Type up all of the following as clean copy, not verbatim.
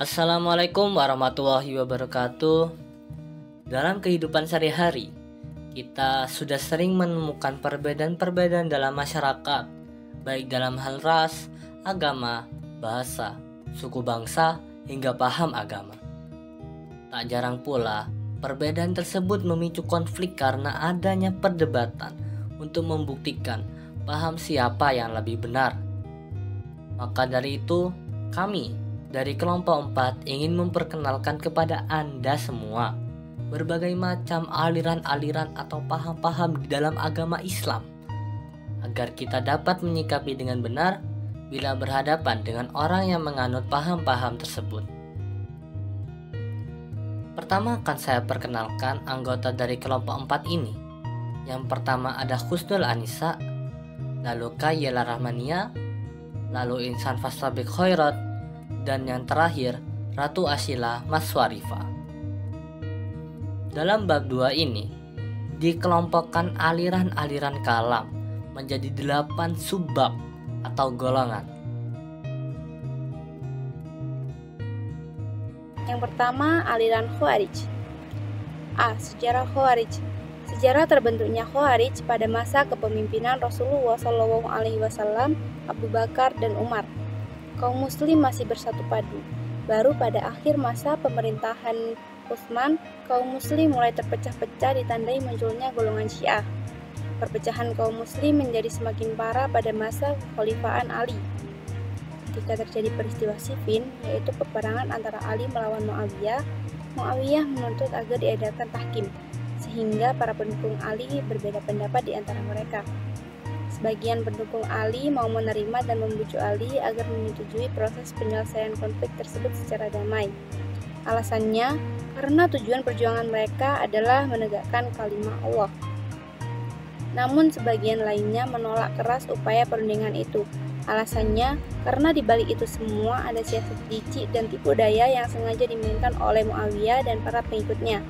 Assalamualaikum warahmatullahi wabarakatuh. Dalam kehidupan sehari-hari, kita sudah sering menemukan perbedaan-perbedaan dalam masyarakat, baik dalam hal ras, agama, bahasa, suku bangsa, hingga paham agama. Tak jarang pula, perbedaan tersebut memicu konflik karena adanya perdebatan untuk membuktikan paham siapa yang lebih benar. Maka dari itu, kami dari kelompok 4 ingin memperkenalkan kepada Anda semua berbagai macam aliran-aliran atau paham-paham di dalam agama Islam, agar kita dapat menyikapi dengan benar bila berhadapan dengan orang yang menganut paham-paham tersebut. Pertama akan saya perkenalkan anggota dari kelompok 4 ini. Yang pertama ada Husnul Anisa, lalu Kayla Rahmania, lalu Insan Fastabiq Khairat, dan yang terakhir Ratu Asyila Maswarifa. Dalam bab 2 ini dikelompokkan aliran-aliran kalam menjadi 8 subbab atau golongan. Yang pertama, aliran Khawarij. A. Sejarah Khawarij. Sejarah terbentuknya Khawarij pada masa kepemimpinan Rasulullah SAW, Abu Bakar, dan Umar. Kaum muslim masih bersatu padu. Baru pada akhir masa pemerintahan Utsman, kaum muslim mulai terpecah-pecah ditandai munculnya golongan Syiah. Perpecahan kaum muslim menjadi semakin parah pada masa kekhalifahan Ali. Ketika terjadi peristiwa Siffin, yaitu peperangan antara Ali melawan Muawiyah, Muawiyah menuntut agar diadakan tahkim, sehingga para pendukung Ali berbeda pendapat di antara mereka. Sebagian pendukung Ali mau menerima dan membujuk Ali agar menyetujui proses penyelesaian konflik tersebut secara damai. Alasannya, karena tujuan perjuangan mereka adalah menegakkan kalimat Allah. Namun sebagian lainnya menolak keras upaya perundingan itu. Alasannya, karena di balik itu semua ada siasat licik dan tipu daya yang sengaja dimainkan oleh Muawiyah dan para pengikutnya.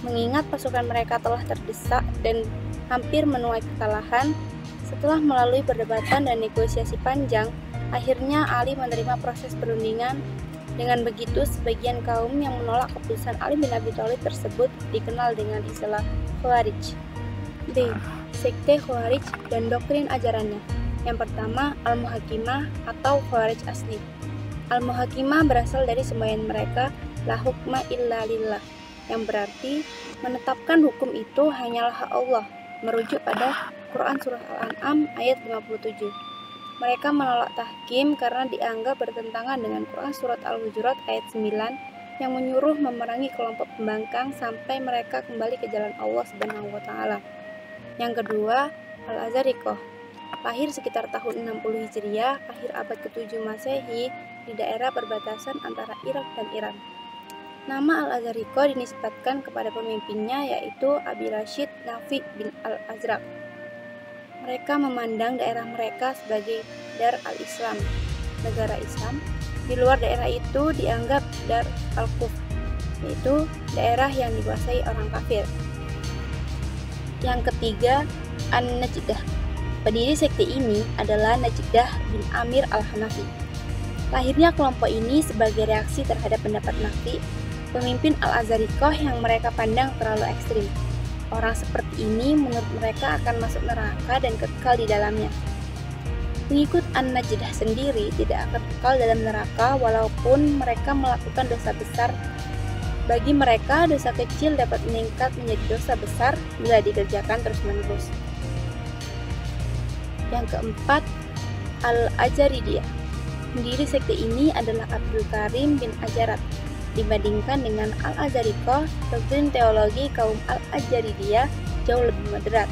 Mengingat pasukan mereka telah terdesak dan hampir menuai kekalahan, setelah melalui perdebatan dan negosiasi panjang, akhirnya Ali menerima proses perundingan. Dengan begitu, sebagian kaum yang menolak keputusan Ali bin Abi Thalib tersebut dikenal dengan istilah Khawarij. B. Sekte Khawarij dan doktrin ajarannya. Yang pertama, Al-Muhakimah atau Khawarij asli. Al-Muhakimah berasal dari semboyan mereka, la hukma illa lillah, yang berarti menetapkan hukum itu hanyalah hak Allah, merujuk pada Quran Surah Al-An'am ayat 57. Mereka menolak tahkim karena dianggap bertentangan dengan Quran Surat Al-Hujurat ayat 9 yang menyuruh memerangi kelompok pembangkang sampai mereka kembali ke jalan Allah Subhanahu wa Ta'ala. Yang kedua, Al-Azariqah. Lahir sekitar tahun 60 Hijriah, akhir abad ke-7 Masehi di daerah perbatasan antara Irak dan Iran. Nama Al-Azariqah dinisbatkan kepada pemimpinnya yaitu Abi Rashid Nafi bin Al-Azraq. Mereka memandang daerah mereka sebagai Dar al-Islam, negara Islam. Di luar daerah itu dianggap Dar al-Kufr, yaitu daerah yang dikuasai orang kafir. Yang ketiga, An-Najdah. Pendiri sekte ini adalah Najdah bin Amir al-Hanafi. Lahirnya kelompok ini sebagai reaksi terhadap pendapat Nafi, pemimpin Al-Azariqah yang mereka pandang terlalu ekstrim. Orang seperti ini menurut mereka akan masuk neraka dan kekal di dalamnya. Pengikut An-Najdah sendiri tidak akan kekal dalam neraka walaupun mereka melakukan dosa besar. Bagi mereka, dosa kecil dapat meningkat menjadi dosa besar bila dikerjakan terus-menerus. Yang keempat, Al-Ajaridiyah. Pendiri sekte ini adalah Abdul Karim bin Ajarat. Dibandingkan dengan Al-Azariqah, doktrin teologi kaum Al-Ajaridiyah jauh lebih moderat.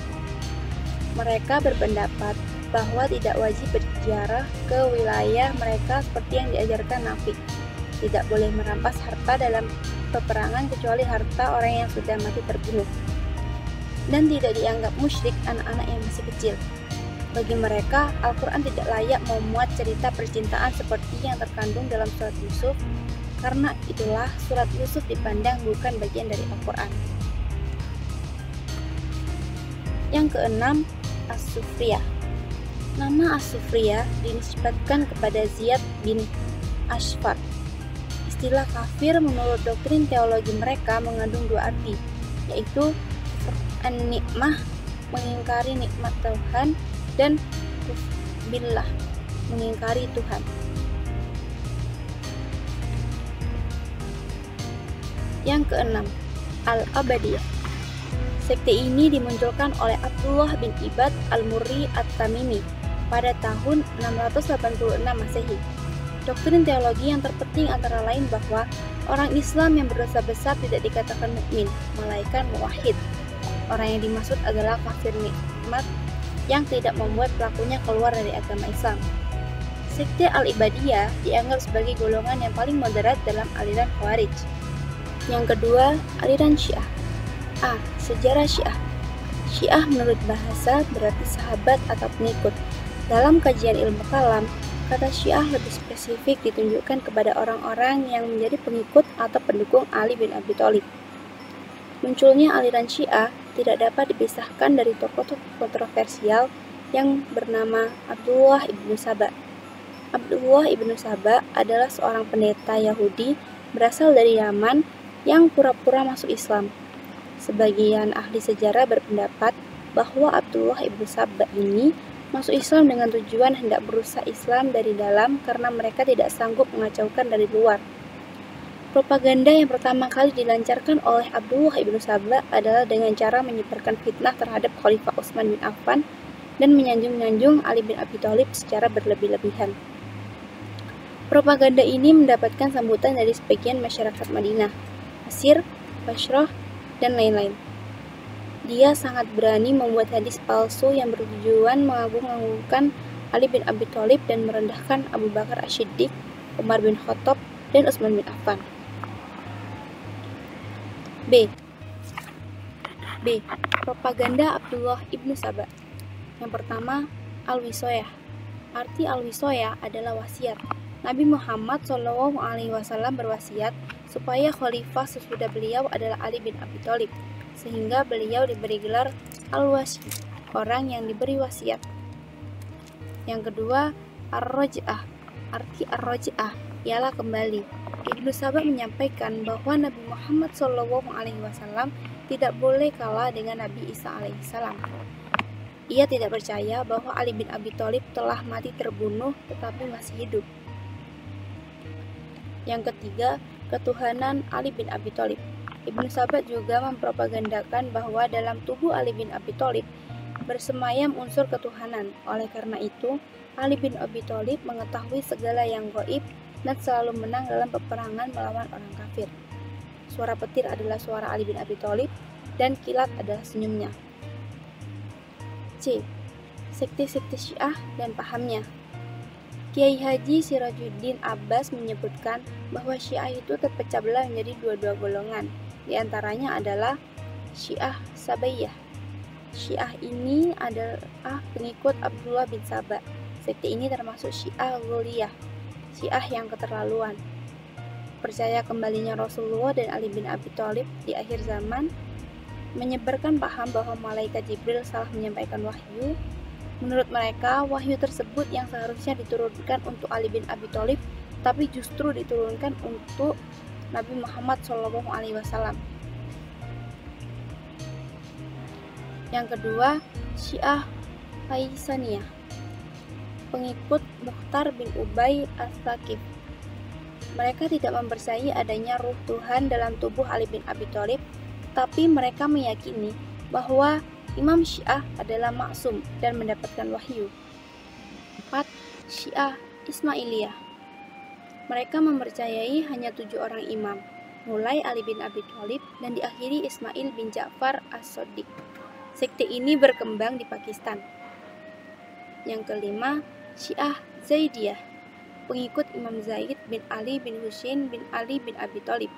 Mereka berpendapat bahwa tidak wajib berziarah ke wilayah mereka seperti yang diajarkan Nafi. Tidak boleh merampas harta dalam peperangan kecuali harta orang yang sudah mati terbunuh. Dan tidak dianggap musyrik anak-anak yang masih kecil. Bagi mereka, Al-Quran tidak layak memuat cerita percintaan seperti yang terkandung dalam surat Yusuf. Karena itulah surat Yusuf dipandang bukan bagian dari Al-Quran. Yang keenam, As-Sufriyah. Nama As-Sufriyah dinisbatkan kepada Ziyad bin Ashfar, Istilah kafir menurut doktrin teologi mereka mengandung dua arti, yaitu an-nikmah, mengingkari nikmat Tuhan, dan billah, mengingkari Tuhan. Yang keenam, Al-Abadiyah. Sekte ini dimunculkan oleh Abdullah bin Ibad al-Murri at-Tamimi pada tahun 686 Masehi. Doktrin teologi yang terpenting antara lain bahwa orang Islam yang berdosa besar tidak dikatakan mukmin, melainkan muwahhid. Orang yang dimaksud adalah kafir nikmat yang tidak membuat pelakunya keluar dari agama Islam. Sekte Al-Ibadiyah dianggap sebagai golongan yang paling moderat dalam aliran Khawarij. Yang kedua, aliran Syiah. A. Sejarah Syiah. Syiah menurut bahasa berarti sahabat atau pengikut. Dalam kajian ilmu kalam, kata Syiah lebih spesifik ditunjukkan kepada orang-orang yang menjadi pengikut atau pendukung Ali bin Abi Thalib. Munculnya aliran Syiah tidak dapat dipisahkan dari tokoh-tokoh kontroversial yang bernama Abdullah ibnu Saba. Abdullah ibnu Saba adalah seorang pendeta Yahudi berasal dari Yaman yang pura-pura masuk Islam. Sebagian ahli sejarah berpendapat bahwa Abdullah ibnu Saba ini masuk Islam dengan tujuan hendak merusak Islam dari dalam karena mereka tidak sanggup mengacaukan dari luar. Propaganda yang pertama kali dilancarkan oleh Abdullah ibnu Saba adalah dengan cara menyebarkan fitnah terhadap Khalifah Utsman bin Affan dan menyanjung-nyanjung Ali bin Abi Thalib secara berlebih-lebihan. Propaganda ini mendapatkan sambutan dari sebagian masyarakat Madinah, Mesir, Bashrah, dan lain-lain. Dia sangat berani membuat hadis palsu yang bertujuan mengagung-agungkan Ali bin Abi Thalib dan merendahkan Abu Bakar As-Siddiq, Umar bin Khattab, dan Utsman bin Affan. B. Propaganda Abdullah ibnu Saba. Yang pertama, Al-Wisoyah. Arti Al-Wisoyah adalah wasiat. Nabi Muhammad SAW berwasiat supaya khalifah sesudah beliau adalah Ali bin Abi Thalib, sehingga beliau diberi gelar Al-Wasi, orang yang diberi wasiat. Yang kedua, Ar-Raj'ah. Arti Ar-Raj'ah ialah kembali. Ibnu Saba menyampaikan bahwa Nabi Muhammad SAW tidak boleh kalah dengan Nabi Isa alaihissalam. Ia tidak percaya bahwa Ali bin Abi Thalib telah mati terbunuh tetapi masih hidup. Yang ketiga, ketuhanan Ali bin Abi Thalib. Ibnu Saba juga mempropagandakan bahwa dalam tubuh Ali bin Abi Thalib bersemayam unsur ketuhanan. Oleh karena itu, Ali bin Abi Thalib mengetahui segala yang gaib dan selalu menang dalam peperangan melawan orang kafir. Suara petir adalah suara Ali bin Abi Thalib dan kilat adalah senyumnya. C. Sekte-sekte Syiah dan pahamnya. Kiai Haji Sirajuddin Abbas menyebutkan bahwa Syiah itu terpecah belah menjadi dua golongan. Di antaranya adalah Syiah Sabaiyah. Syiah ini adalah pengikut Abdullah bin Saba. Sekte ini termasuk Syiah Ghuliyah, Syiah yang keterlaluan. Percaya kembalinya Rasulullah dan Ali bin Abi Thalib di akhir zaman, menyebarkan paham bahwa malaikat Jibril salah menyampaikan wahyu. Menurut mereka, wahyu tersebut yang seharusnya diturunkan untuk Ali bin Abi Thalib, tapi justru diturunkan untuk Nabi Muhammad SAW. Yang kedua, Syiah Faisaniyah, pengikut Mukhtar bin Ubay as-Saqif. Mereka tidak mempercayai adanya ruh Tuhan dalam tubuh Ali bin Abi Thalib, tapi mereka meyakini bahwa Imam Syiah adalah maksum dan mendapatkan wahyu. 4. Syiah Ismailiyah. Mereka mempercayai hanya 7 orang imam, mulai Ali bin Abi Thalib dan diakhiri Ismail bin Ja'far as-Shadiq. Sekte ini berkembang di Pakistan. Yang kelima, Syiah Zaidiyah, pengikut Imam Zaid bin Ali bin Husain bin Ali bin Abi Thalib.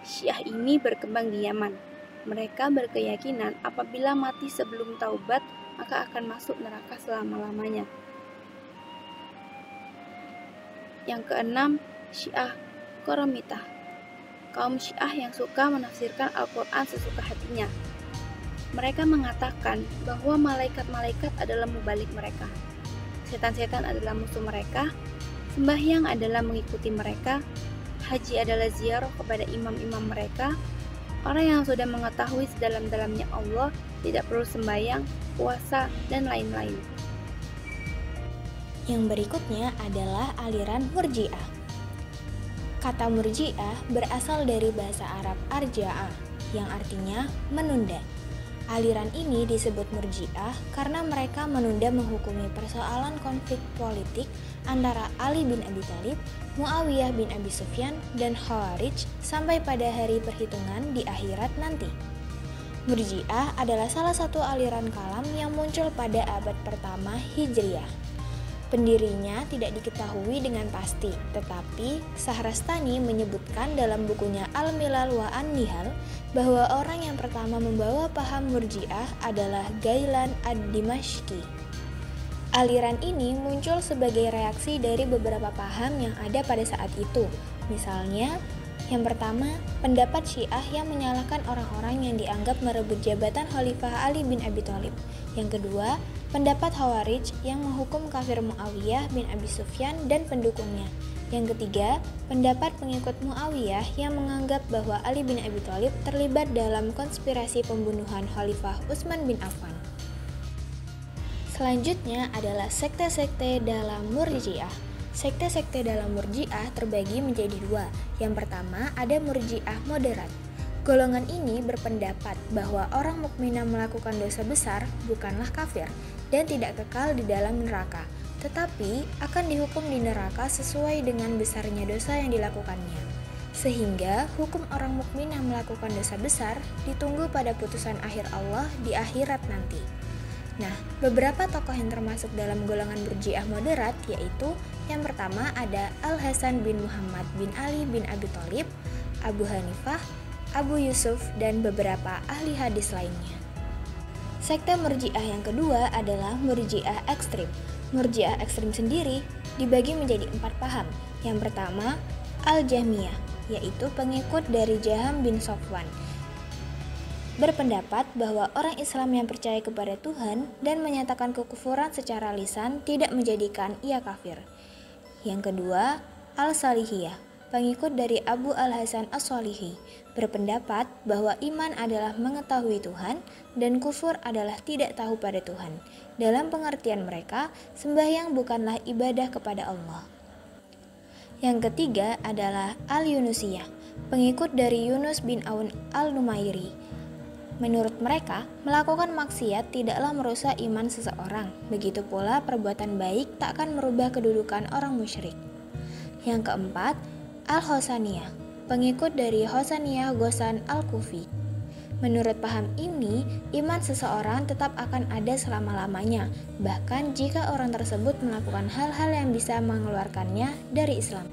Syiah ini berkembang di Yaman. Mereka berkeyakinan apabila mati sebelum taubat, maka akan masuk neraka selama-lamanya. Yang keenam, Syiah Qaramitah, kaum Syiah yang suka menafsirkan Al-Quran sesuka hatinya. Mereka mengatakan bahwa malaikat-malaikat adalah mubalik mereka, setan-setan adalah musuh mereka, sembahyang adalah mengikuti mereka, haji adalah ziarah kepada imam-imam mereka, orang yang sudah mengetahui sedalam-dalamnya Allah tidak perlu sembahyang, puasa, dan lain-lain. Yang berikutnya adalah aliran Murji'ah. Kata Murji'ah berasal dari bahasa Arab arja'ah, yang artinya menunda. Aliran ini disebut Murji'ah karena mereka menunda menghukumi persoalan konflik politik antara Ali bin Abi Thalib, Muawiyah bin Abi Sufyan, dan Khawarij sampai pada hari perhitungan di akhirat nanti. Murji'ah adalah salah satu aliran kalam yang muncul pada abad pertama Hijriyah. Pendirinya tidak diketahui dengan pasti, tetapi Syahrastani menyebutkan dalam bukunya Al-Milal wa An-Nihal bahwa orang yang pertama membawa paham Murji'ah adalah Gailan ad-Dimashqi. Aliran ini muncul sebagai reaksi dari beberapa paham yang ada pada saat itu. Misalnya, yang pertama, pendapat Syiah yang menyalahkan orang-orang yang dianggap merebut jabatan Khalifah Ali bin Abi Thalib. Yang kedua, pendapat Khawarij yang menghukum kafir Muawiyah bin Abi Sufyan dan pendukungnya. Yang ketiga, pendapat pengikut Muawiyah yang menganggap bahwa Ali bin Abi Thalib terlibat dalam konspirasi pembunuhan Khalifah Utsman bin Affan. Selanjutnya adalah sekte-sekte dalam Murji'ah. Sekte-sekte dalam Murji'ah terbagi menjadi dua. Yang pertama ada Murji'ah moderat. Golongan ini berpendapat bahwa orang mukmin yang melakukan dosa besar bukanlah kafir dan tidak kekal di dalam neraka, tetapi akan dihukum di neraka sesuai dengan besarnya dosa yang dilakukannya. Sehingga hukum orang mukmin yang melakukan dosa besar ditunggu pada putusan akhir Allah di akhirat nanti. Nah, beberapa tokoh yang termasuk dalam golongan Murji'ah moderat yaitu yang pertama ada Al-Hasan bin Muhammad bin Ali bin Abi Thalib, Abu Hanifah, Abu Yusuf, dan beberapa ahli hadis lainnya. Sekte Murji'ah yang kedua adalah Murji'ah ekstrim. Murji'ah ekstrim sendiri dibagi menjadi 4 paham. Yang pertama, Al-Jahmiyah, yaitu pengikut dari Jaham bin Safwan. Berpendapat bahwa orang Islam yang percaya kepada Tuhan dan menyatakan kekufuran secara lisan tidak menjadikan ia kafir. Yang kedua, Al-Salihiyah, pengikut dari Abu Al-Hasan As-Shalihi, berpendapat bahwa iman adalah mengetahui Tuhan dan kufur adalah tidak tahu pada Tuhan. Dalam pengertian mereka, sembahyang bukanlah ibadah kepada Allah. Yang ketiga adalah Al-Yunusiyah, pengikut dari Yunus bin Aun Al-Numairi. Menurut mereka, melakukan maksiat tidaklah merusak iman seseorang. Begitu pula perbuatan baik tak akan merubah kedudukan orang musyrik. Yang keempat, Al-Hosaniyah, pengikut dari Hosaniyah Ghossan Al-Kufi. Menurut paham ini, iman seseorang tetap akan ada selama-lamanya, bahkan jika orang tersebut melakukan hal-hal yang bisa mengeluarkannya dari Islam.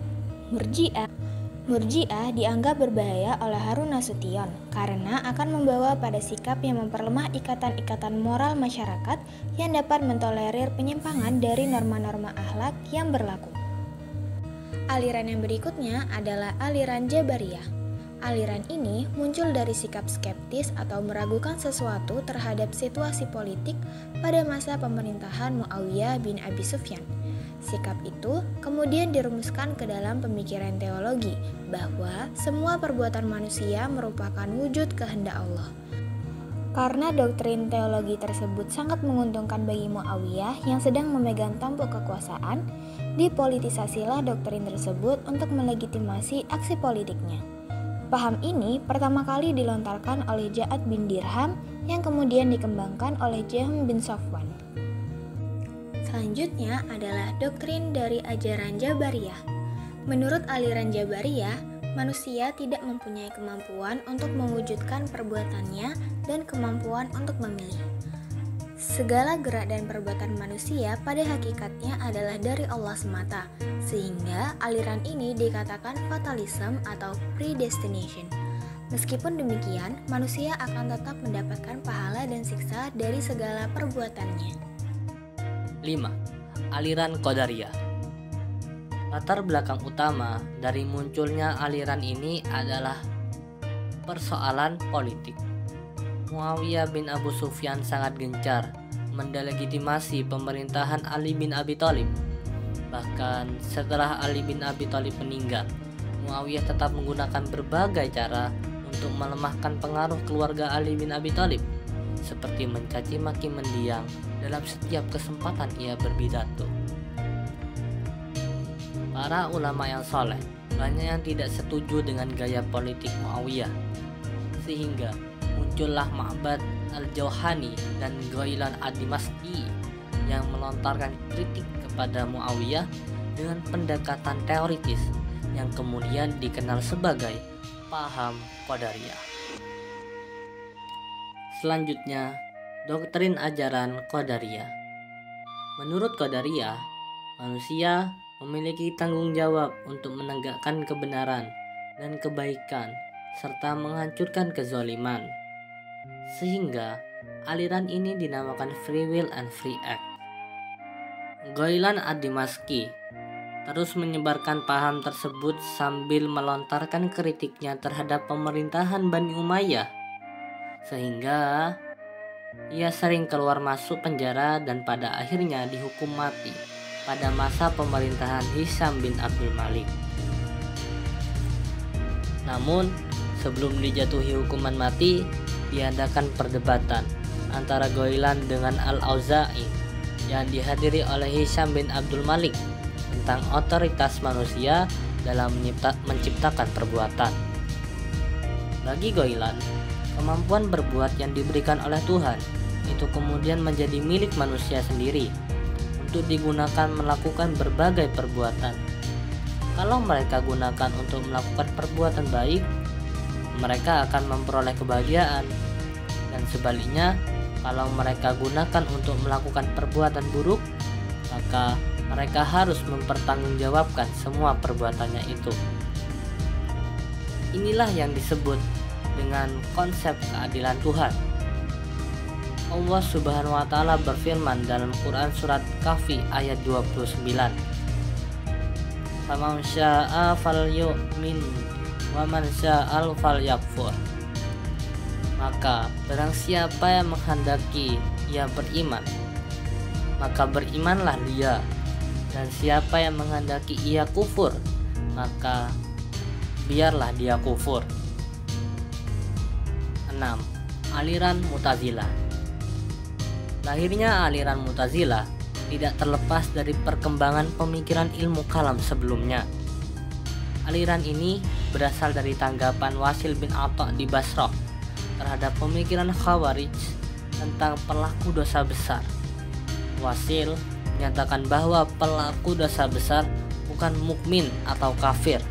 Murji'ah dianggap berbahaya oleh Harun Nasution karena akan membawa pada sikap yang memperlemah ikatan-ikatan moral masyarakat yang dapat mentolerir penyimpangan dari norma-norma akhlak yang berlaku. Aliran yang berikutnya adalah aliran Jabariyah. Aliran ini muncul dari sikap skeptis atau meragukan sesuatu terhadap situasi politik pada masa pemerintahan Muawiyah bin Abi Sufyan. Sikap itu kemudian dirumuskan ke dalam pemikiran teologi bahwa semua perbuatan manusia merupakan wujud kehendak Allah. Karena doktrin teologi tersebut sangat menguntungkan bagi Muawiyah yang sedang memegang tampuk kekuasaan, dipolitisasilah doktrin tersebut untuk melegitimasi aksi politiknya. Paham ini pertama kali dilontarkan oleh Ja'ad bin Dirham yang kemudian dikembangkan oleh Jahm bin Safwan. Selanjutnya adalah doktrin dari ajaran Jabariyah. Menurut aliran Jabariyah, manusia tidak mempunyai kemampuan untuk mewujudkan perbuatannya dan kemampuan untuk memilih. Segala gerak dan perbuatan manusia pada hakikatnya adalah dari Allah semata, sehingga aliran ini dikatakan fatalism atau predestination. Meskipun demikian, manusia akan tetap mendapatkan pahala dan siksa dari segala perbuatannya. 5. Aliran Qadariyah. Latar belakang utama dari munculnya aliran ini adalah persoalan politik. Muawiyah bin Abu Sufyan sangat gencar mendelegitimasi pemerintahan Ali bin Abi Thalib. Bahkan setelah Ali bin Abi Thalib meninggal, Muawiyah tetap menggunakan berbagai cara untuk melemahkan pengaruh keluarga Ali bin Abi Thalib, seperti mencaci maki mendiang dalam setiap kesempatan ia berpidato. Para ulama yang soleh banyak yang tidak setuju dengan gaya politik Muawiyah, sehingga muncullah Ma'bad al-Jauhani dan Ghailan ad-Dimashqi yang melontarkan kritik kepada Muawiyah dengan pendekatan teoritis yang kemudian dikenal sebagai paham Qadariyah. Selanjutnya, doktrin ajaran Qadariyah. Menurut Qadariyah, manusia memiliki tanggung jawab untuk menegakkan kebenaran dan kebaikan serta menghancurkan kezaliman. Sehingga aliran ini dinamakan free will and free act. Ghailan ad-Dimashqi terus menyebarkan paham tersebut sambil melontarkan kritiknya terhadap pemerintahan Bani Umayyah, sehingga ia sering keluar masuk penjara dan pada akhirnya dihukum mati pada masa pemerintahan Hisham bin Abdul Malik. Namun, sebelum dijatuhi hukuman mati, diadakan perdebatan antara Ghailan dengan Al-Auza'i yang dihadiri oleh Hisham bin Abdul Malik tentang otoritas manusia dalam menciptakan perbuatan. Bagi Ghailan, kemampuan berbuat yang diberikan oleh Tuhan itu kemudian menjadi milik manusia sendiri untuk digunakan melakukan berbagai perbuatan. Kalau mereka gunakan untuk melakukan perbuatan baik, mereka akan memperoleh kebahagiaan, dan sebaliknya, kalau mereka gunakan untuk melakukan perbuatan buruk, maka mereka harus mempertanggungjawabkan semua perbuatannya itu. Inilah yang disebut dengan konsep keadilan Tuhan. Allah Subhanahu wa taala berfirman dalam Quran surat Kahfi ayat 29. Faman syaa'a falyu'min wa man syaa'a falyakfur. Maka barang siapa yang menghendaki ia beriman, maka berimanlah dia, dan siapa yang menghendaki ia kufur, maka biarlah dia kufur. 6. Aliran Mu'tazilah. Lahirnya aliran Mu'tazilah tidak terlepas dari perkembangan pemikiran ilmu kalam sebelumnya. Aliran ini berasal dari tanggapan Wasil bin Atha di Basrah terhadap pemikiran Khawarij tentang pelaku dosa besar. Wasil menyatakan bahwa pelaku dosa besar bukan mukmin atau kafir,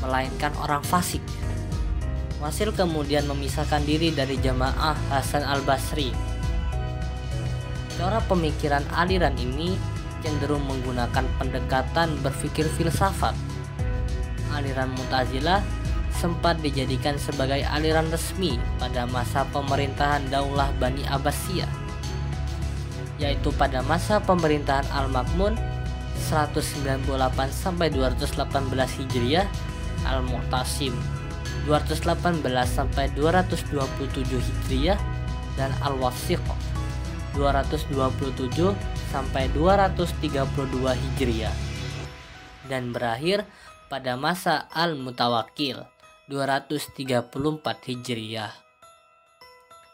melainkan orang fasik. Wasil kemudian memisahkan diri dari jamaah Hasan al-Basri. Cara pemikiran aliran ini cenderung menggunakan pendekatan berpikir filsafat. Aliran Mu'tazilah sempat dijadikan sebagai aliran resmi pada masa pemerintahan Daulah Bani Abbasiyah, yaitu pada masa pemerintahan Al-Ma'mun 198-218 Hijriah, Al-Mu'tasim 218-227 Hijriah, dan Al-Wasiq 227-232 Hijriah, dan berakhir pada masa Al-Mutawakkil 234 Hijriah.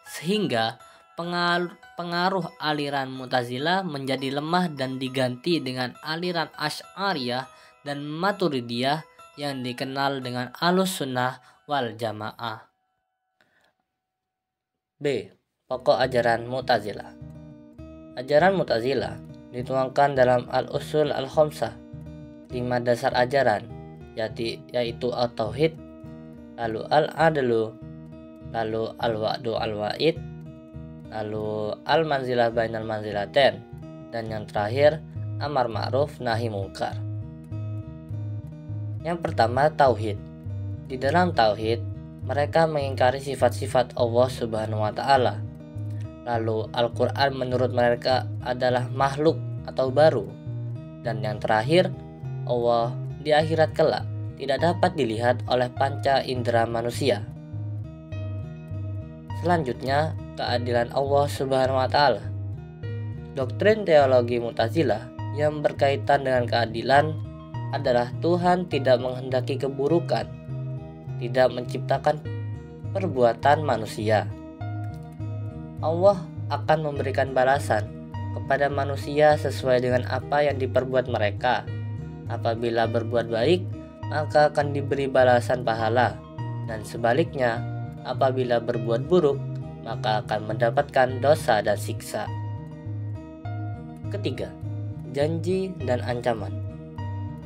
Sehingga pengaruh aliran Mu'tazilah menjadi lemah dan diganti dengan aliran Asy'ariyah dan Maturidiyah yang dikenal dengan Ahlussunnah wal Jamaah. B. Pokok ajaran Mu'tazilah. Ajaran Mu'tazilah dituangkan dalam Al-Usul Al-Khamsah, 5 dasar ajaran, yaitu At-Tauhid, lalu Al-Adlu, lalu Al-Wa'du Al-Wa'id, lalu Al-Manzilah Bainal Manzilatain, dan yang terakhir Amar Ma'ruf Nahi Mungkar. Yang pertama, Tauhid. Di dalam Tauhid, mereka mengingkari sifat-sifat Allah Subhanahu wa taala. Lalu Al-Quran menurut mereka adalah makhluk atau baru. Dan yang terakhir, Allah di akhirat kelak tidak dapat dilihat oleh panca indera manusia. Selanjutnya, keadilan Allah Subhanahu wa taala. Doktrin teologi Mu'tazilah yang berkaitan dengan keadilan adalah Tuhan tidak menghendaki keburukan tidak menciptakan perbuatan manusia. Allah akan memberikan balasan kepada manusia sesuai dengan apa yang diperbuat mereka. Apabila berbuat baik, maka akan diberi balasan pahala, dan sebaliknya, apabila berbuat buruk, maka akan mendapatkan dosa dan siksa. Ketiga, janji dan ancaman.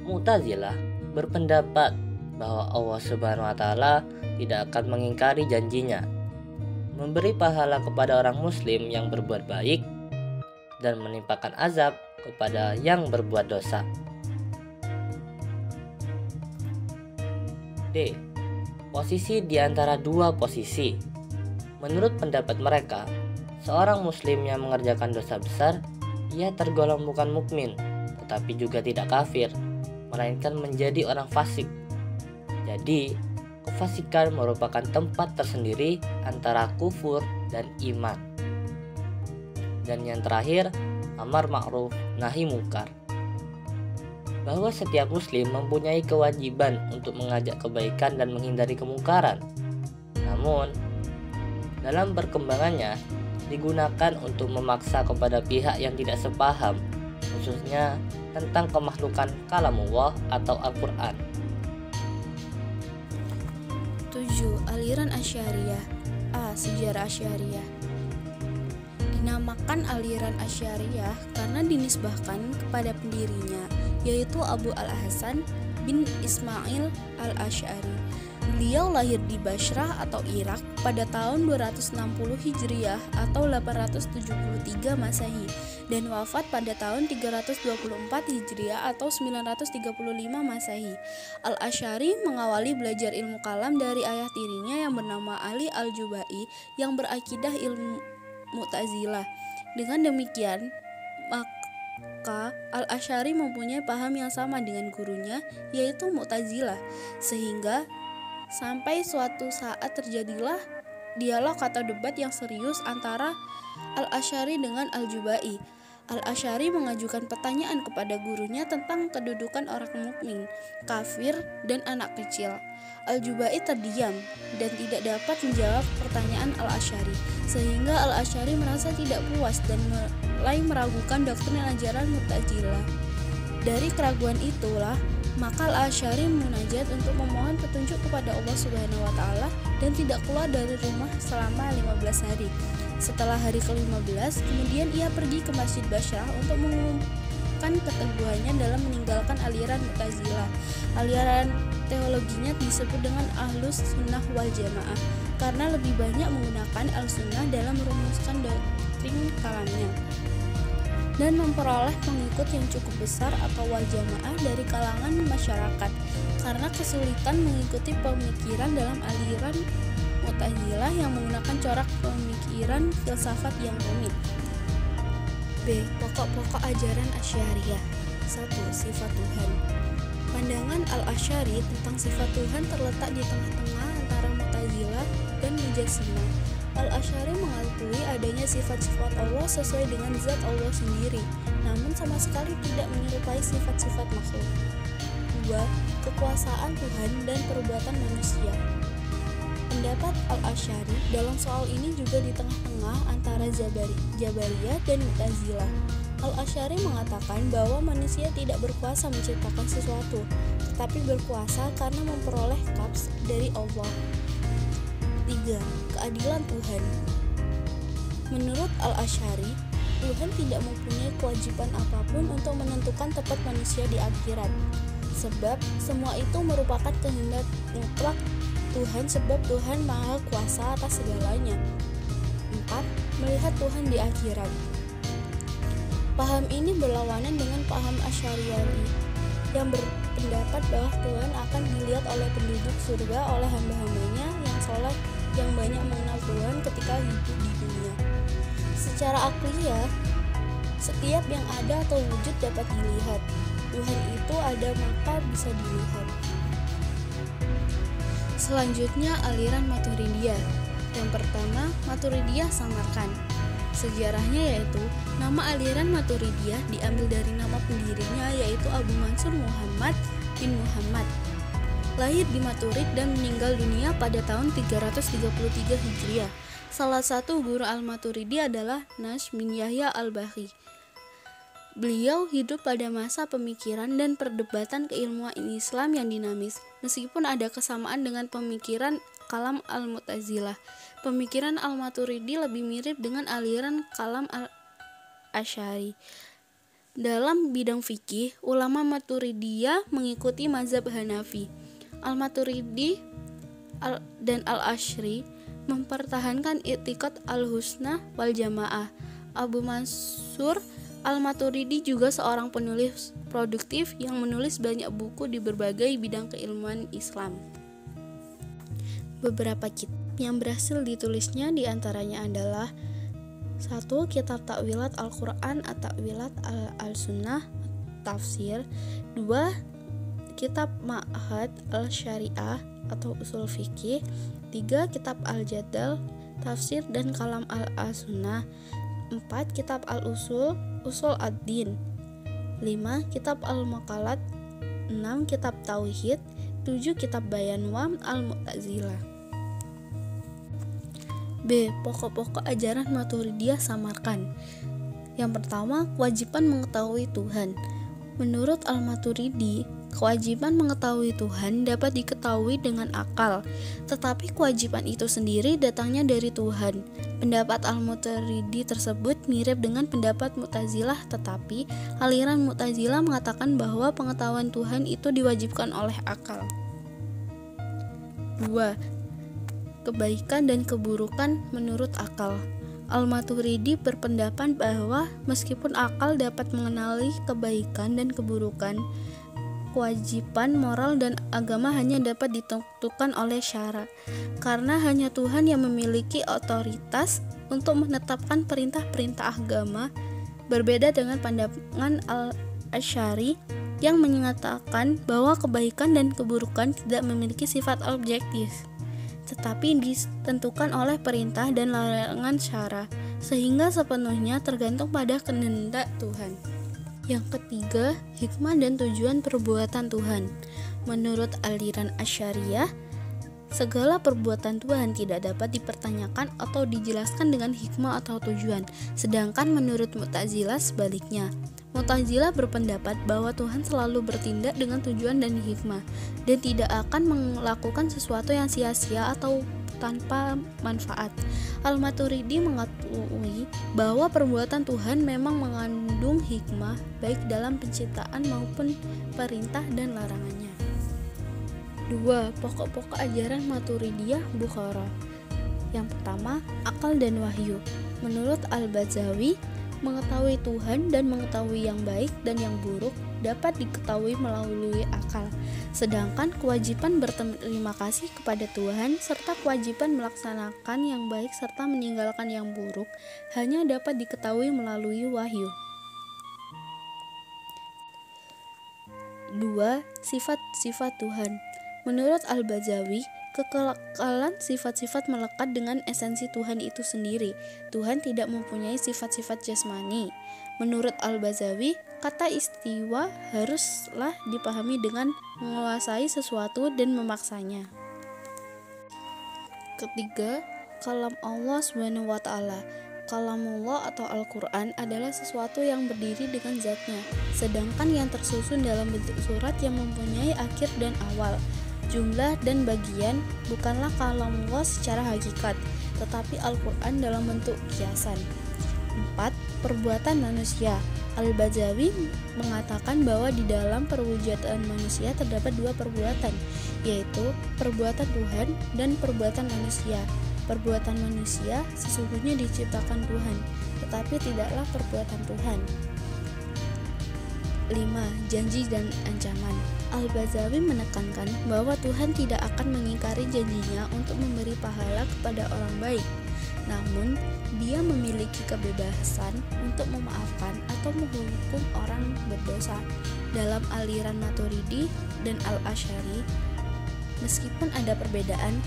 Mu'tazilah berpendapat bahwa Allah Subhanahu wa Ta'ala tidak akan mengingkari janjinya, memberi pahala kepada orang Muslim yang berbuat baik, dan menimpakan azab kepada yang berbuat dosa. D. Posisi di antara dua posisi. Menurut pendapat mereka, seorang Muslim yang mengerjakan dosa besar, ia tergolong bukan mukmin, tetapi juga tidak kafir, melainkan menjadi orang fasik. Jadi, kefasikan merupakan tempat tersendiri antara kufur dan iman. Dan yang terakhir, amar ma'ruf nahi mungkar. Bahwa setiap muslim mempunyai kewajiban untuk mengajak kebaikan dan menghindari kemungkaran. Namun, dalam perkembangannya digunakan untuk memaksa kepada pihak yang tidak sepaham, khususnya tentang kemakhlukan kalamullah atau Al-Quran. 7. Aliran Asy'ariyah. A. Sejarah Asy'ariyah. Dinamakan aliran Asy'ariyah karena dinisbahkan kepada pendirinya, yaitu Abu Al-Hasan bin Ismail Al-Asy'ari. Beliau lahir di Bashrah atau Irak pada tahun 260 Hijriah atau 873 Masehi dan wafat pada tahun 324 Hijriah atau 935 Masehi. Al-Asy'ari mengawali belajar ilmu kalam dari ayah tirinya yang bernama Ali Al-Jubai yang berakidah ilmu Mu'tazilah. Dengan demikian, maka Al-Asy'ari mempunyai paham yang sama dengan gurunya, yaitu Mu'tazilah, sehingga sampai suatu saat terjadilah dialog atau debat yang serius antara Al-Asy'ari dengan Al-Jubai. Al-Asy'ari mengajukan pertanyaan kepada gurunya tentang kedudukan orang mukmin, kafir, dan anak kecil. Al-Jubai terdiam dan tidak dapat menjawab pertanyaan Al-Asy'ari, sehingga Al-Asy'ari merasa tidak puas dan mulai meragukan doktrin ajaran Mu'tazilah. Dari keraguan itulah, maka Al-Asy'ari munajat untuk memohon petunjuk kepada Allah Subhanahu wa Ta'ala dan tidak keluar dari rumah selama 15 hari. Setelah hari ke-15, kemudian ia pergi ke Masjid Bashrah untuk mengumumkan keteguhannya dalam meninggalkan aliran Mu'tazilah. Aliran teologinya disebut dengan Ahlus Sunnah wal Jamaah karena lebih banyak menggunakan Al-Sunnah dalam merumuskan doktrin kalamnya dan memperoleh pengikut yang cukup besar atau wal jamaah dari kalangan masyarakat karena kesulitan mengikuti pemikiran dalam aliran Mu'tazilah yang menggunakan corak pemikiran filsafat yang rumit. B. Pokok-pokok ajaran Asy'ariyah. 1. Sifat Tuhan. Pandangan Al-Asy'ari tentang sifat Tuhan terletak di tengah-tengah antara Mu'tazilah dan Mujassimah. Al-Asy'ari mengakui adanya sifat-sifat Allah sesuai dengan zat Allah sendiri, namun sama sekali tidak menyerupai sifat-sifat makhluk. 2. Kekuasaan Tuhan dan perbuatan manusia. Pendapat Al-Asy'ari dalam soal ini juga di tengah-tengah antara Jabariyah dan Mu'tazilah. Al-Asy'ari mengatakan bahwa manusia tidak berkuasa menciptakan sesuatu, tetapi berkuasa karena memperoleh qadz dari Allah. 3. Keadilan Tuhan. Menurut Al-Asy'ari, Tuhan tidak mempunyai kewajiban apapun untuk menentukan tempat manusia di akhirat, sebab semua itu merupakan kehendak mutlak Tuhan sebab Tuhan Maha Kuasa atas segalanya. 4. Melihat Tuhan di akhirat. Paham ini berlawanan dengan paham Asy'ariyah yang berpendapat bahwa Tuhan akan dilihat oleh penduduk surga oleh hamba-hambanya yang saleh yang banyak mengenal Tuhan ketika hidup di dunia. Secara akliah, setiap yang ada atau wujud dapat dilihat. Tuhan itu ada maka bisa dilihat. Selanjutnya aliran Maturidiyah. Yang pertama, Maturidiyah Samarkand. Sejarahnya yaitu nama aliran Maturidiyah diambil dari nama pendirinya yaitu Abu Mansur Muhammad bin Muhammad. lahir di Maturid dan meninggal dunia pada tahun 333 Hijriah. Salah satu guru Al-Maturidi adalah Nasr bin Yahya Al-Bahi. Beliau hidup pada masa pemikiran dan perdebatan keilmuan Islam yang dinamis, meskipun ada kesamaan dengan pemikiran kalam Al-Mu'tazilah. Pemikiran Al-Maturidi lebih mirip dengan aliran kalam Al-Asy'ari. Dalam bidang fikih, ulama Maturidiyah mengikuti mazhab Hanafi. Al-Maturidi dan Al-Asy'ari mempertahankan i'tiqad al-husna wal jamaah. Abu Mansur Al-Maturidi juga seorang penulis produktif yang menulis banyak buku di berbagai bidang keilmuan Islam. Beberapa kitab yang berhasil ditulisnya diantaranya adalah 1. Kitab Ta'wilat Al-Quran atau Ta'wilat Al-Sunnah Tafsir. 2. Kitab Ma'had Al-Syariah atau Usul Fikih. 3. Kitab Al-Jadal Tafsir dan Kalam Al-Sunnah. 4. Kitab Al-Usul Usul Ad-Din. 5. Kitab Al-Maqalat. 6. Kitab Tauhid. 7. Kitab Bayan Wam Al-Mu'tazilah. B. Pokok-pokok ajaran Maturidiyah Samarkand. Yang pertama, kewajiban mengetahui Tuhan. Menurut Al-Maturidi, kewajiban mengetahui Tuhan dapat diketahui dengan akal, tetapi kewajiban itu sendiri datangnya dari Tuhan. Pendapat Al-Maturidi tersebut mirip dengan pendapat Mu'tazilah, tetapi aliran Mu'tazilah mengatakan bahwa pengetahuan Tuhan itu diwajibkan oleh akal. 2. Kebaikan dan keburukan menurut akal. Al-Maturidi berpendapat bahwa meskipun akal dapat mengenali kebaikan dan keburukan, kewajiban moral dan agama hanya dapat ditentukan oleh syara, karena hanya Tuhan yang memiliki otoritas untuk menetapkan perintah-perintah agama, berbeda dengan pandangan Al-Asy'ari yang menyatakan bahwa kebaikan dan keburukan tidak memiliki sifat objektif, tetapi ditentukan oleh perintah dan larangan syara, sehingga sepenuhnya tergantung pada kehendak Tuhan. Yang ketiga, hikmah dan tujuan perbuatan Tuhan. Menurut aliran Asy'ariyah, segala perbuatan Tuhan tidak dapat dipertanyakan atau dijelaskan dengan hikmah atau tujuan, sedangkan menurut Mu'tazilah sebaliknya. Mu'tazilah berpendapat bahwa Tuhan selalu bertindak dengan tujuan dan hikmah, dan tidak akan melakukan sesuatu yang sia-sia atau tanpa manfaat. Al-Maturidi mengakui bahwa perbuatan Tuhan memang mengandung hikmah, baik dalam penciptaan maupun perintah dan larangannya. 2. Pokok-pokok ajaran Maturidiyah Bukhara. Yang pertama, akal dan wahyu. Menurut Al-Bazawi, mengetahui Tuhan dan mengetahui yang baik dan yang buruk dapat diketahui melalui akal, sedangkan kewajiban berterima kasih kepada Tuhan serta kewajiban melaksanakan yang baik serta meninggalkan yang buruk hanya dapat diketahui melalui wahyu. 2. Sifat-sifat Tuhan. Menurut Al-Bazawi, kekekalan sifat-sifat melekat dengan esensi Tuhan itu sendiri. Tuhan tidak mempunyai sifat-sifat jasmani. Menurut Al-Bazawi, kata istiwa haruslah dipahami dengan menguasai sesuatu dan memaksanya. Ketiga, kalam Allah SWT. Kalamullah atau Al-Quran adalah sesuatu yang berdiri dengan zatnya, sedangkan yang tersusun dalam bentuk surat yang mempunyai akhir dan awal, jumlah dan bagian bukanlah kalamullah secara hakikat, tetapi Al-Quran dalam bentuk kiasan. 4. Perbuatan manusia. Al-Bazawi mengatakan bahwa di dalam perwujudan manusia terdapat dua perbuatan, yaitu perbuatan Tuhan dan perbuatan manusia. Perbuatan manusia sesungguhnya diciptakan Tuhan, tetapi tidaklah perbuatan Tuhan. 5. Janji dan ancaman. Al-Bazawi menekankan bahwa Tuhan tidak akan mengingkari janjinya untuk memberi pahala kepada orang baik, namun dia memiliki kebebasan untuk memaafkan atau menghukum orang berdosa. Dalam aliran Maturidi dan Al-Asy'ari, meskipun ada perbedaan,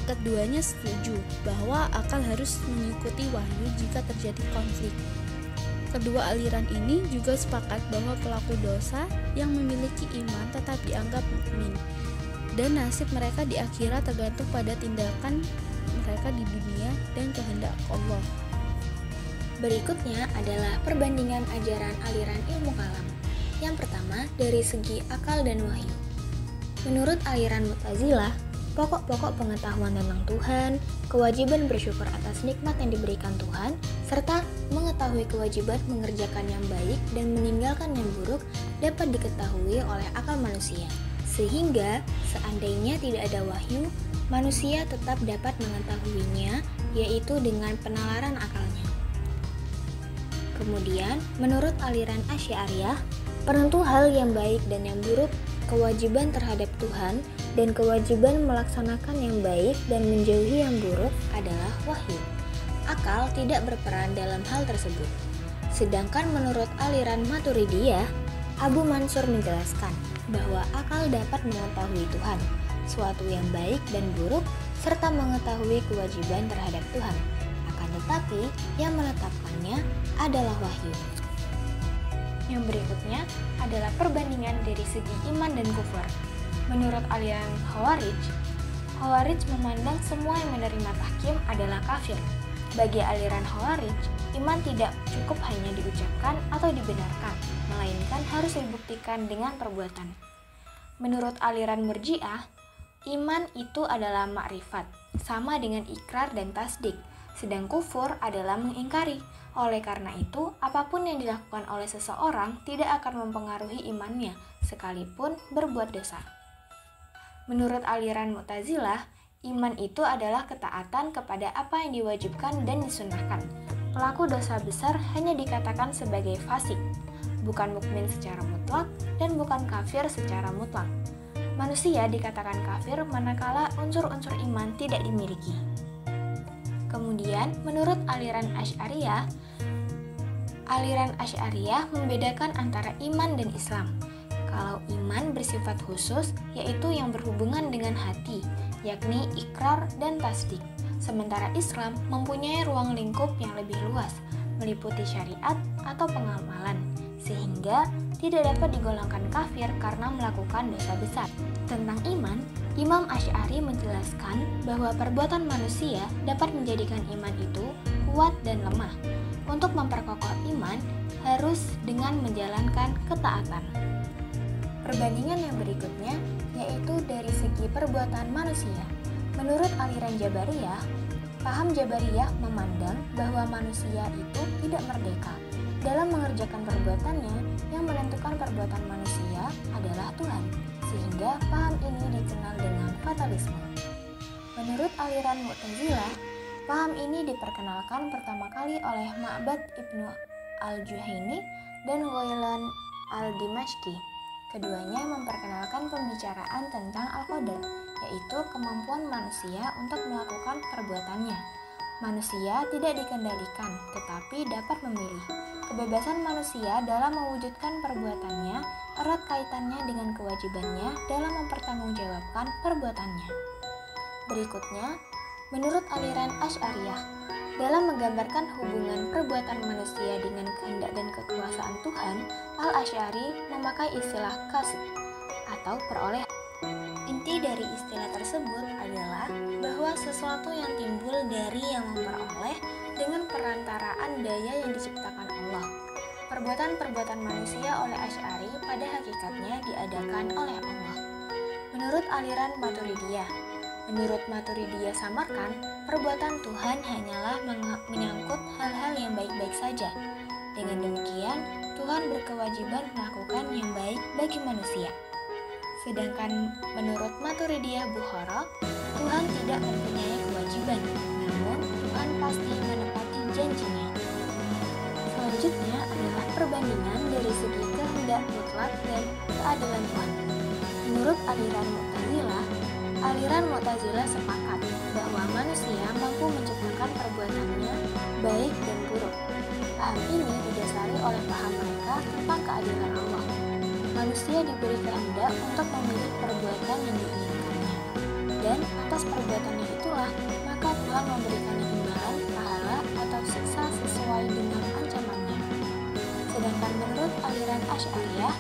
keduanya setuju bahwa akal harus mengikuti wahyu jika terjadi konflik. Kedua aliran ini juga sepakat bahwa pelaku dosa yang memiliki iman tetap dianggap mukmin. dan nasib mereka di akhirat tergantung pada tindakan mereka di dunia dan kehendak Allah. Berikutnya adalah perbandingan ajaran aliran ilmu kalam. Yang pertama, dari segi akal dan wahyu. Menurut aliran Mu'tazilah, pokok-pokok pengetahuan tentang Tuhan, kewajiban bersyukur atas nikmat yang diberikan Tuhan, serta mengetahui kewajiban mengerjakan yang baik dan meninggalkan yang buruk dapat diketahui oleh akal manusia. Sehingga, seandainya tidak ada wahyu, manusia tetap dapat mengetahuinya, yaitu dengan penalaran akalnya. Kemudian, menurut aliran Asy'ariyah, penentu hal yang baik dan yang buruk, kewajiban terhadap Tuhan, dan kewajiban melaksanakan yang baik dan menjauhi yang buruk adalah wahyu. Akal tidak berperan dalam hal tersebut. Sedangkan menurut aliran Maturidiyah, Abu Mansur menjelaskan bahwa akal dapat mengetahui Tuhan, suatu yang baik dan buruk, serta mengetahui kewajiban terhadap Tuhan. Akan tetapi, yang menetapkannya adalah wahyu. Yang berikutnya adalah perbandingan dari segi iman dan kufur. Menurut aliran Khawarij memandang semua yang menerima tahkim adalah kafir. Bagi aliran Khawarij, iman tidak cukup hanya diucapkan atau dibenarkan, melainkan harus dibuktikan dengan perbuatan. Menurut aliran Murji'ah, iman itu adalah makrifat, sama dengan ikrar dan tasdik, sedang kufur adalah mengingkari. Oleh karena itu, apapun yang dilakukan oleh seseorang tidak akan mempengaruhi imannya, sekalipun berbuat dosa. Menurut aliran Mu'tazilah, iman itu adalah ketaatan kepada apa yang diwajibkan dan disunnahkan. Pelaku dosa besar hanya dikatakan sebagai fasik, bukan mukmin secara mutlak dan bukan kafir secara mutlak. Manusia dikatakan kafir manakala unsur-unsur iman tidak dimiliki. Kemudian, menurut aliran Asy'ariyah membedakan antara iman dan Islam. Kalau iman bersifat khusus, yaitu yang berhubungan dengan hati, yakni ikrar dan tasdik. Sementara Islam mempunyai ruang lingkup yang lebih luas, meliputi syariat atau pengamalan, sehingga tidak dapat digolongkan kafir karena melakukan dosa besar. Tentang iman, Imam Asy'ari menjelaskan bahwa perbuatan manusia dapat menjadikan iman itu kuat dan lemah. Untuk memperkokoh iman, harus dengan menjalankan ketaatan. Perbandingan yang berikutnya yaitu dari segi perbuatan manusia. Menurut aliran Jabariyah, paham Jabariyah memandang bahwa manusia itu tidak merdeka. Dalam mengerjakan perbuatannya, yang menentukan perbuatan manusia adalah Tuhan, sehingga paham ini dikenal dengan fatalisme. Menurut aliran Mu'tazilah, paham ini diperkenalkan pertama kali oleh Ma'bad Ibnu al-Juhayni dan Ghailan al-Dimashqi. Keduanya memperkenalkan pembicaraan tentang al-qadar, yaitu kemampuan manusia untuk melakukan perbuatannya. Manusia tidak dikendalikan, tetapi dapat memilih. Kebebasan manusia dalam mewujudkan perbuatannya erat kaitannya dengan kewajibannya dalam mempertanggungjawabkan perbuatannya. Berikutnya, menurut aliran Asy'ariyah, dalam menggambarkan hubungan perbuatan manusia dengan kehendak dan kekuasaan Tuhan, Al-Asy'ari memakai istilah kasb atau perolehan. Inti dari istilah tersebut adalah bahwa sesuatu yang timbul dari yang memperoleh dengan perantaraan daya yang diciptakan Allah. Perbuatan-perbuatan manusia oleh Asy'ari pada hakikatnya diadakan oleh Allah. Menurut aliran Maturidiyah Samarkand, perbuatan Tuhan hanyalah menyangkut hal-hal yang baik-baik saja. Dengan demikian, Tuhan berkewajiban melakukan yang baik bagi manusia. Sedangkan menurut Maturidiyah Bukhara, Tuhan tidak mempunyai kewajiban, namun Tuhan pasti menepati janjinya. Selanjutnya adalah perbandingan dari segi kehendak mutlak dan keadilan Tuhan. Menurut aliran Mu'tazilah sepakat bahwa manusia mampu menciptakan perbuatannya baik dan buruk. Paham ini didasari oleh paham mereka tentang keadilan Allah. Manusia diberi kehendak untuk memilih perbuatan yang diinginkannya, dan atas perbuatannya itulah maka Tuhan memberikannya imbalan, pahala, atau siksa sesuai dengan ancamannya. Sedangkan menurut aliran Asy'ariyah,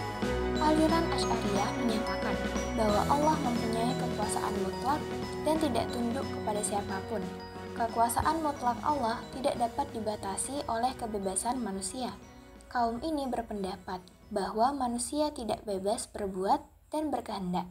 Aliran Asy'ariyah menyatakan bahwa Allah mempunyai kekuasaan mutlak dan tidak tunduk kepada siapapun. Kekuasaan mutlak Allah tidak dapat dibatasi oleh kebebasan manusia. Kaum ini berpendapat bahwa manusia tidak bebas berbuat dan berkehendak.